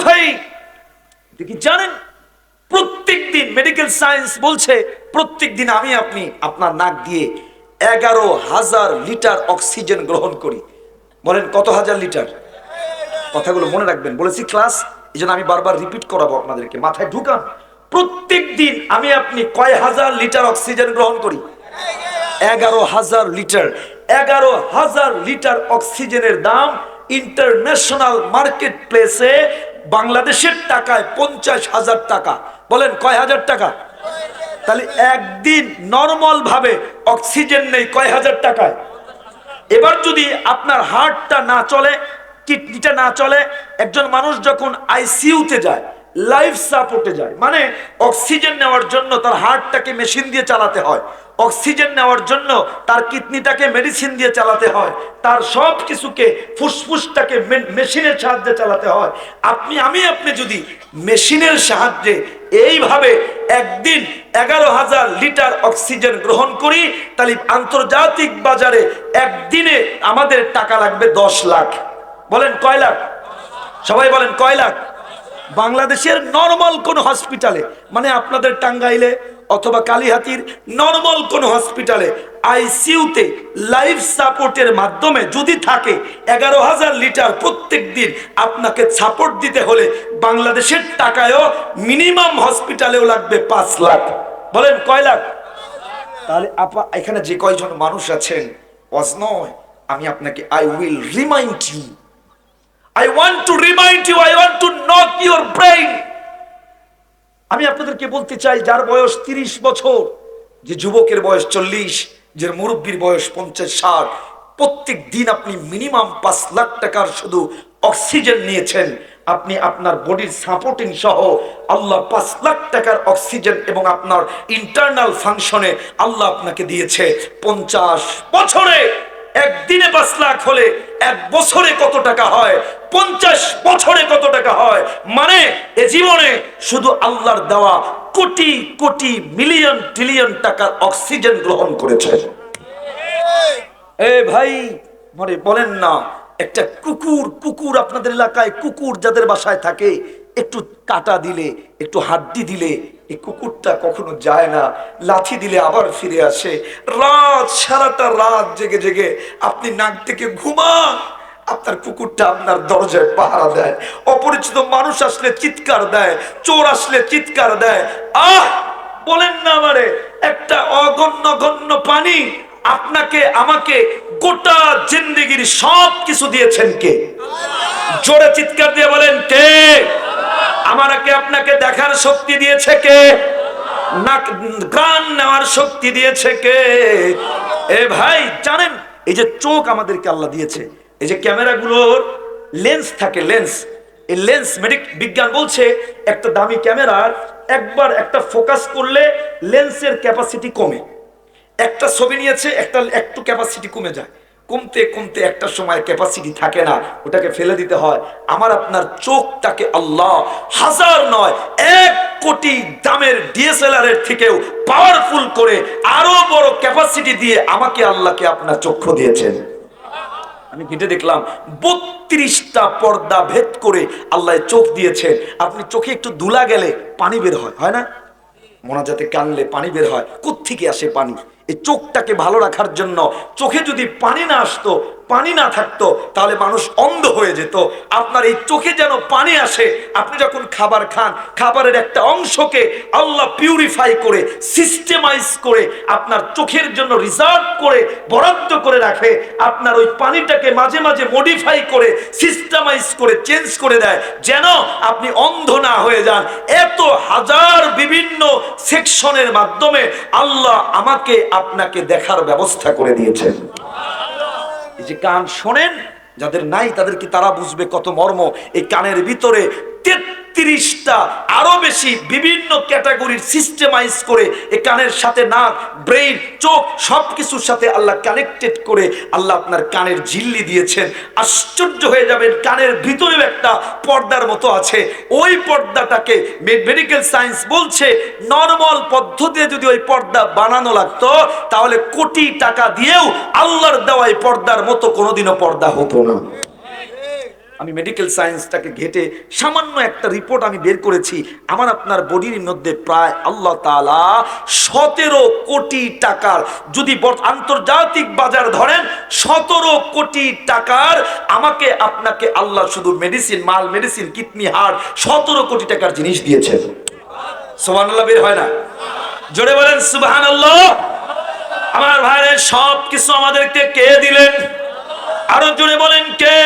ভাই কি জানেন, প্রত্যেক দিন মেডিকেল সায়েন্স বলছে প্রত্যেক দিন আমি আপনি আপনার নাক দিয়ে 11,000 লিটার অক্সিজেন গ্রহণ করি। বলেন কত হাজার লিটার? কথাগুলো মনে রাখবেন, বলেছি ক্লাস, এই জন্য আমি বারবার রিপিট করাবো আপনাদেরকে, মাথায় ঢুকান। প্রত্যেক দিন আমি আপনি কয় হাজার লিটার অক্সিজেন গ্রহণ করি? 11,000 লিটার। 11,000 লিটার অক্সিজেনের দাম ইন্টারন্যাশনাল মার্কেট প্লেসে বাংলাদেশের টাকায় 50,000 টাকা। বলেন কয় হাজার টাকা? তাহলে একদিন নরমাল ভাবে অক্সিজেন নেই কয় হাজার টাকায়। এবার যদি আপনার হার্টটা না চলে, কিডনিটা না চলে, একজন মানুষ যখন আইসিইউতে যায়, লাইফ সাপোর্টে যায়, মানে অক্সিজেন নেওয়ার জন্য তার হার্টটাকে মেশিন দিয়ে চালাতে হয়, অক্সিজেন নেওয়ার জন্য তার কিডনিটাকে মেডিসিন দিয়ে চালাতে হয়, তার সব কিছুকে ফুসফুসটাকে মেশিনের সাহায্যে চালাতে হয়। আপনি যদি মেশিনের সাহায্যে এইভাবে একদিন 11,000 লিটার অক্সিজেন গ্রহণ করি, তাহলে আন্তর্জাতিক বাজারে একদিনে আমাদের টাকা লাগবে 10 লাখ। বলেন কয় লাখ? সবাই বলেন কয় লাখ? বাংলাদেশের নরমাল কোন হসপিটালে, মানে আপনাদের টাঙ্গাইলে অথবা কালীহাতির নরমাল কোন হসপিটালে আইসিইউতে লাইফ সাপোর্টের মাধ্যমে যদি থাকে 11,000 লিটার প্রত্যেক দিন আপনাকে সাপোর্ট দিতে হলে বাংলাদেশের টাকায়ও মিনিমাম হসপিটালেও লাগবে 5 লাখ। বলেন কয় লাখ? তাহলে এখানে যে কয়জন মানুষ আছেন, ওয়াজ নয়, আমি আপনাকে I will remind you, I want to remind you, I want to knock your brain. আমি আপনাদেরকে বলতে চাই, যার বয়স 30 বছর, যে যুবকের বয়স 40, যে মুরব্বীর বয়স 50-60, প্রত্যেক দিন আপনি মিনিমাম 5 লাখ টাকার শুধু অক্সিজেন নিয়েছেন। আপনি আপনার বডির সাপোর্টিং সহ আল্লাহ 5 লাখ টাকার অক্সিজেন এবং আপনার ইন্টারনাল ফাংশনে আল্লাহ আপনাকে দিয়েছে। 50 বছরে একদিনে 5 লাখ হলে এক বছরে কত টাকা হয়? 50 বছরে কত টাকা হয়? মানে এ জীবনে শুধু আল্লাহর দেওয়া কোটি কোটি মিলিয়ন ট্রিলিয়ন টাকার অক্সিজেন গ্রহণ করেছে। ভাই মনে বলেন না, একটা কুকুর আপনাদের এলাকায়, কুকুর যাদের বাসায় থাকে, একটু কাটা দিলে, একটু হাড্ডি দিলে এই কুকুরটা কখনো যায় না, লাথি দিলে আবার ফিরে আসে। সারাটা রাত জেগে জেগে আপনি নাক থেকে ঘুমান, আপনার কুকুরটা আপনার দরজায় পাহারা দেয়। অপরিচিত মানুষ আসলে চিৎকার দেয়, চোর আসলে চিৎকার দেয়। বলেন না আমারে, একটা অগণ্য পানি আপনাকে আমাকে গোটা জিন্দেগির সব কিছু দিয়েছেন কে? জোরে চিৎকার দিয়ে বলেন কে? আমাকে আপনাকে দেখার শক্তি দিয়েছে কে? গান নেওয়ার শক্তি দিয়েছে কে? ভাই জানেন, এই যে চোখ আমাদেরকে আল্লাহ দিয়েছে, এই যে ক্যামেরাগুলোর লেন্স থাকে, এই লেন্স বিজ্ঞান বলছে একটা দামি ক্যামেরার একবার একটা ফোকাস করলে লেন্সের ক্যাপাসিটি কমে। একটা ছবি নিয়েছে, একটু ক্যাপাসিটি কমে যায়, কমতে কমতে একটা সময় ক্যাপাসিটি থাকে না, ওটাকে ফেলে দিতে হয়। আমার আপনার চোখটাকে আল্লাহ 1000 নয় 1 কোটি দামের ডিএসএলআর এর থেকেও পাওয়ারফুল করে আরো বড় ক্যাপাসিটি দিয়ে আমাকে আল্লাহকে আপনার চক্ষু দিয়েছেন। আমি ঘেটে দেখলাম 32টা পর্দা ভেদ করে আল্লাহ চোখ দিয়েছে। আপনি চোখে একটু ধুলা গেলে পানি বের হয় না? মোনাজাতে কানলে পানি বের হয়, কোত্থেকে আসে পানি? এই চোখটাকে ভালো রাখার জন্য চোখে যদি পানি না আসতো, পানি না থাকতো, তাহলে মানুষ অন্ধ হয়ে যেত। আপনার এই চোখে যেন পানি আসে। আপনি যখন খাবার খান, খাবারের একটা অংশকে আল্লাহ পিউরিফাই করে, সিস্টেমাইজ করে আপনার চোখের জন্য রিজার্ভ করে বরাদ্দ করে রাখে। আপনার ওই পানিটাকে মাঝে মাঝে মডিফাই করে, সিস্টেমাইজ করে, চেঞ্জ করে দেয়, যেন আপনি অন্ধ না হয়ে যান। এত হাজার বিভিন্ন সেকশনের মাধ্যমে আল্লাহ আমাকে আপনাকে দেখার ব্যবস্থা করে দিয়েছেন। এই যে কান শোনেন, যাদের নাই তাদেরকে তারা বুঝবে কত মর্ম। এই কানের ভিতরে 33টা আরো বেশি বিভিন্ন ক্যাটাগরির সিস্টেমাইজ করে এই কানের সাথে নাক, ব্রেইন, চোখ সবকিছুর সাথে আল্লাহ কানেক্টেড করে আল্লাহ আপনার কানের ঝিল্লি দিয়েছেন। আশ্চর্য হয়ে যাবেন, কানের ভিতরেও একটা পর্দার মতো আছে। ওই পর্দাটাকে মেডিকেল সায়েন্স বলছে নরমাল পদ্ধতিতে যদি ওই পর্দা বানানো লাগতো, তাহলে কোটি টাকা দিয়েও আল্লাহর দেওয়া এই পর্দার মতো কোনোদিনও পর্দা হতো না। আমি মেডিকেল সায়েন্সটাকে ঘেটে সামান্য একটা রিপোর্ট আমি বের করেছি, আমার আপনার বডির মধ্যে প্রায় আল্লাহ তাআলা 17 কোটি টাকার, যদি আন্তর্জাতিক বাজার ধরেন 17 কোটি টাকার আমাকে আপনাকে আল্লাহ শুধু মেডিসিন, মাল মেডিসিন, কিডনি, হার্ট 17 কোটি টাকার জিনিস দিয়েছে। সুবহানাল্লাহ বের হয় না? জোরে বলেন সুবহানাল্লাহ। আমার ভাইয়ের সব কিছু আমাদেরকে কে দিলেন? আরো জোরে বলেন কে?